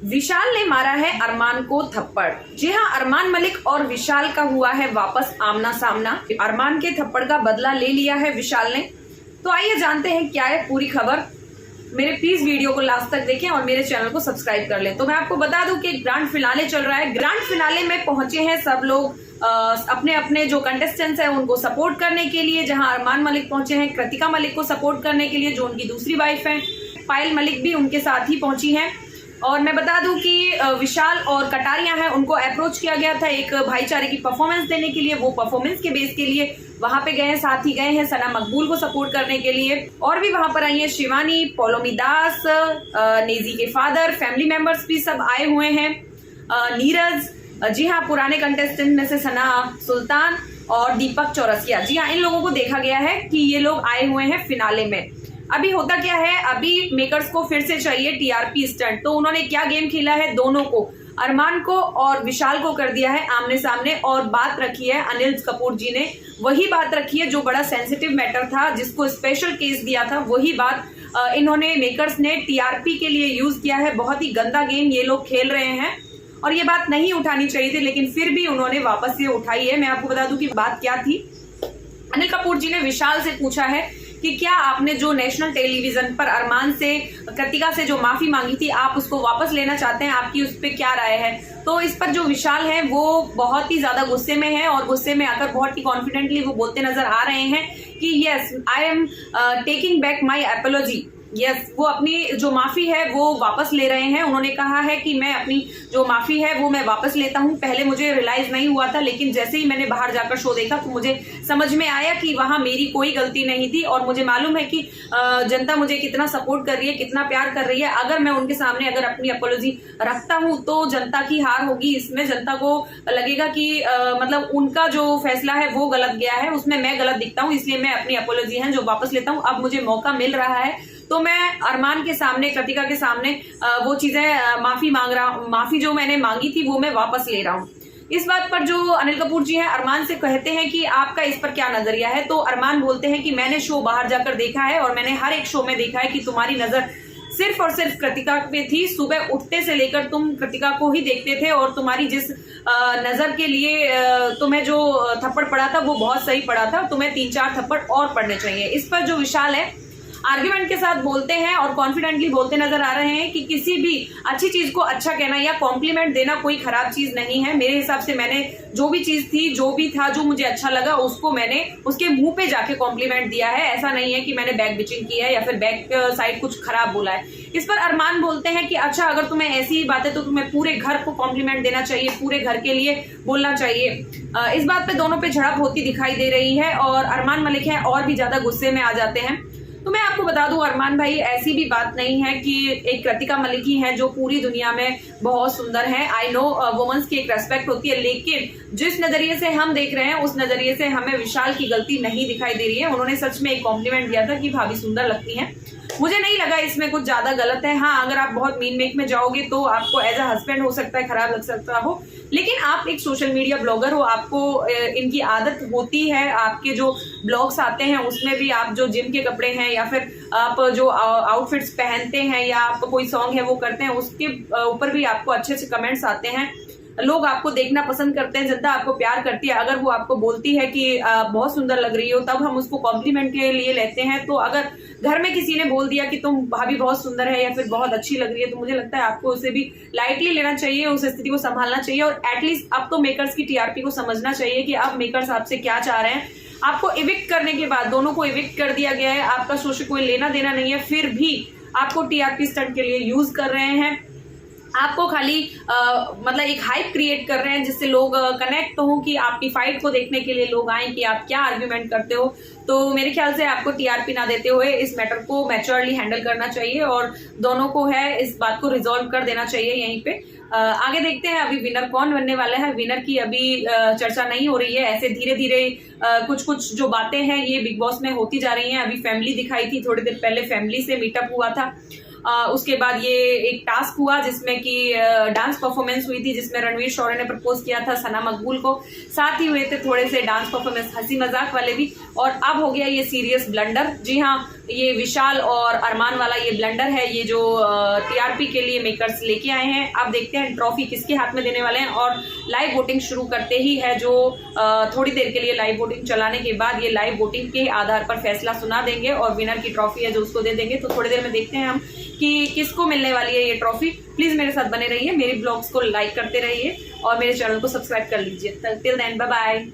विशाल ने मारा है अरमान को थप्पड़। जी हाँ, अरमान मलिक और विशाल का हुआ है वापस आमना सामना। अरमान के थप्पड़ का बदला ले लिया है विशाल ने। तो आइए जानते हैं क्या है पूरी खबर। मेरे प्लीज वीडियो को लास्ट तक देखें और मेरे चैनल को सब्सक्राइब कर लें। तो मैं आपको बता दूं कि ग्रैंड फिनाले चल रहा है। ग्रैंड फिनाले में पहुंचे हैं सब लोग अपने अपने जो कंटेस्टेंट्स हैं उनको सपोर्ट करने के लिए। जहां अरमान मलिक पहुंचे हैं कृतिका मलिक को सपोर्ट करने के लिए, जो उनकी दूसरी वाइफ है। पायल मलिक भी उनके साथ ही पहुंची हैं। और मैं बता दूं कि विशाल और कटारिया हैं, उनको अप्रोच किया गया था एक भाईचारे की परफॉर्मेंस देने के लिए। वो परफॉर्मेंस के बेस के लिए वहां पे गए हैं, साथ ही गए हैं सना मकबूल को सपोर्ट करने के लिए। और भी वहां पर आई हैं शिवानी, पोलोमी दास, नेजी के फादर, फैमिली मेंबर्स भी सब आए हुए हैं, नीरज, जी हाँ, पुराने कंटेस्टेंट में से सना सुल्तान और दीपक चौरसिया। जी हाँ, इन लोगों को देखा गया है कि ये लोग आए हुए हैं फिनाले में। अभी होता क्या है, अभी मेकर्स को फिर से चाहिए टीआरपी स्टंट। तो उन्होंने क्या गेम खेला है, दोनों को, अरमान को और विशाल को कर दिया है आमने सामने। और बात रखी है अनिल कपूर जी ने, वही बात रखी है जो बड़ा सेंसिटिव मैटर था, जिसको स्पेशल केस दिया था, वही बात इन्होंने मेकर्स ने टीआरपी के लिए यूज किया है। बहुत ही गंदा गेम ये लोग खेल रहे हैं और ये बात नहीं उठानी चाहिए थी, लेकिन फिर भी उन्होंने वापस ये उठाई है। मैं आपको बता दूं कि बात क्या थी। अनिल कपूर जी ने विशाल से पूछा है कि क्या आपने जो नेशनल टेलीविजन पर अरमान से, कृतिका से जो माफी मांगी थी, आप उसको वापस लेना चाहते हैं, आपकी उस पर क्या राय है। तो इस पर जो विशाल है वो बहुत ही ज्यादा गुस्से में है और गुस्से में आकर बहुत ही कॉन्फिडेंटली वो बोलते नजर आ रहे हैं कि yes, I am taking back my apiology. Yes, वो अपनी जो माफी है वो वापस ले रहे हैं। उन्होंने कहा है कि मैं अपनी जो माफी है वो मैं वापस लेता हूं। पहले मुझे रियलाइज नहीं हुआ था, लेकिन जैसे ही मैंने बाहर जाकर शो देखा तो मुझे समझ में आया कि वहां मेरी कोई गलती नहीं थी। और मुझे मालूम है कि जनता मुझे कितना सपोर्ट कर रही है, कितना प्यार कर रही है। अगर मैं उनके सामने अगर अपनी अपोलॉजी रखता हूं तो जनता की हार होगी। इसमें जनता को लगेगा कि मतलब उनका जो फैसला है वो गलत गया है, उसमें मैं गलत दिखता हूं। इसलिए मैं अपनी अपोलॉजी है जो वापस लेता हूं। अब मुझे मौका मिल रहा है तो मैं अरमान के सामने, कृतिका के सामने वो चीजें माफी जो मैंने मांगी थी वो मैं वापस ले रहा हूँ। इस बात पर जो अनिल कपूर जी हैं अरमान से कहते हैं कि आपका इस पर क्या नजरिया है। तो अरमान बोलते हैं कि मैंने शो बाहर जाकर देखा है और मैंने हर एक शो में देखा है कि तुम्हारी नजर सिर्फ और सिर्फ कृतिका पे थी। सुबह उठते से लेकर तुम कृतिका को ही देखते थे और तुम्हारी जिस नजर के लिए तुम्हें जो थप्पड़ पड़ा था वो बहुत सही पड़ा था। तुम्हें 3-4 थप्पड़ और पड़ने चाहिए। इस पर जो विशाल है आर्ग्यूमेंट के साथ बोलते हैं और कॉन्फिडेंटली बोलते नजर आ रहे हैं कि किसी भी अच्छी चीज को अच्छा कहना या कॉम्प्लीमेंट देना कोई खराब चीज नहीं है। मेरे हिसाब से मैंने जो भी चीज थी, जो भी था, जो मुझे अच्छा लगा, उसको मैंने उसके मुंह पे जाके कॉम्प्लीमेंट दिया है। ऐसा नहीं है कि मैंने बैक बिचिंग की है या फिर बैक साइड कुछ खराब बोला है। इस पर अरमान बोलते हैं कि अच्छा, अगर तुम्हें ऐसी ही बात है तो तुम्हें पूरे घर को कॉम्प्लीमेंट देना चाहिए, पूरे घर के लिए बोलना चाहिए। इस बात पे दोनों पे झड़प होती दिखाई दे रही है और अरमान मलिक है और भी ज्यादा गुस्से में आ जाते हैं। तो मैं आपको बता दूं अरमान भाई, ऐसी भी बात नहीं है कि एक कृतिका मलिक ही है जो पूरी दुनिया में बहुत सुंदर है। आई नो वुमेन्स की एक रेस्पेक्ट होती है, लेकिन जिस नजरिए से हम देख रहे हैं उस नजरिए से हमें विशाल की गलती नहीं दिखाई दे रही है। उन्होंने सच में एक कॉम्प्लीमेंट दिया था कि भाभी सुंदर लगती हैं। मुझे नहीं लगा इसमें कुछ ज्यादा गलत है। हाँ, अगर आप बहुत मीन मेक में जाओगे तो आपको एज अ हस्बैंड हो सकता है खराब लग सकता हो, लेकिन आप एक सोशल मीडिया ब्लॉगर हो, आपको इनकी आदत होती है। आपके जो ब्लॉग्स आते हैं उसमें भी आप जो जिम के कपड़े हैं या फिर आप जो आउटफिट्स पहनते हैं या आप कोई सॉन्ग है वो करते हैं, उसके ऊपर भी आपको अच्छे अच्छे कमेंट्स आते हैं। लोग आपको देखना पसंद करते हैं, जनता आपको प्यार करती है। अगर वो आपको बोलती है कि बहुत सुंदर लग रही हो, तब हम उसको कॉम्प्लीमेंट के लिए लेते हैं। तो अगर घर में किसी ने बोल दिया कि तुम भाभी बहुत सुंदर है या फिर बहुत अच्छी लग रही है, तो मुझे लगता है आपको उसे भी लाइटली लेना चाहिए, उस स्थिति को संभालना चाहिए। और एटलीस्ट अब तो मेकर्स की टीआरपी को समझना चाहिए कि अब मेकर्स आपसे क्या चाह रहे हैं। आपको इविक्ट करने के बाद, दोनों को इविक्ट कर दिया गया है, आपका शो से कोई लेना देना नहीं है, फिर भी आपको टीआरपी स्टंट के लिए यूज कर रहे हैं। आपको खाली मतलब एक हाइप क्रिएट कर रहे हैं जिससे लोग कनेक्ट हो कि आपकी फाइट को देखने के लिए लोग आए कि आप क्या आर्ग्यूमेंट करते हो। तो मेरे ख्याल से आपको टीआरपी ना देते हुए इस मैटर को मैच्योरली हैंडल करना चाहिए और दोनों को है इस बात को रिजॉल्व कर देना चाहिए यहीं पे। आगे देखते हैं अभी विनर कौन बनने वाला है। विनर की अभी चर्चा नहीं हो रही है। ऐसे धीरे धीरे कुछ कुछ जो बातें हैं ये बिग बॉस में होती जा रही हैं। अभी फैमिली दिखाई थी, थोड़ी देर पहले फैमिली से मीटअप हुआ था उसके बाद ये एक टास्क हुआ जिसमें कि डांस परफॉर्मेंस हुई थी, जिसमें रणवीर शौर्य ने प्रपोज किया था सना मकबूल को। साथ ही हुए थे थोड़े से डांस परफॉर्मेंस हंसी मजाक वाले भी। और अब हो गया ये सीरियस ब्लंडर। जी हाँ, ये विशाल और अरमान वाला ये ब्लंडर है, ये जो टीआरपी के लिए मेकर्स लेके आए हैं। अब देखते हैं ट्रॉफी किसके हाथ में देने वाले हैं। और लाइव वोटिंग शुरू करते ही है, जो थोड़ी देर के लिए लाइव वोटिंग चलाने के बाद ये लाइव वोटिंग के आधार पर फैसला सुना देंगे और विनर की ट्रॉफी है जो उसको दे देंगे। तो थोड़ी देर में देखते हैं हम कि किसको मिलने वाली है ये ट्रॉफी। प्लीज मेरे साथ बने रहिए, मेरी ब्लॉग्स को लाइक करते रहिए और मेरे चैनल को सब्सक्राइब कर लीजिए। Till then bye bye.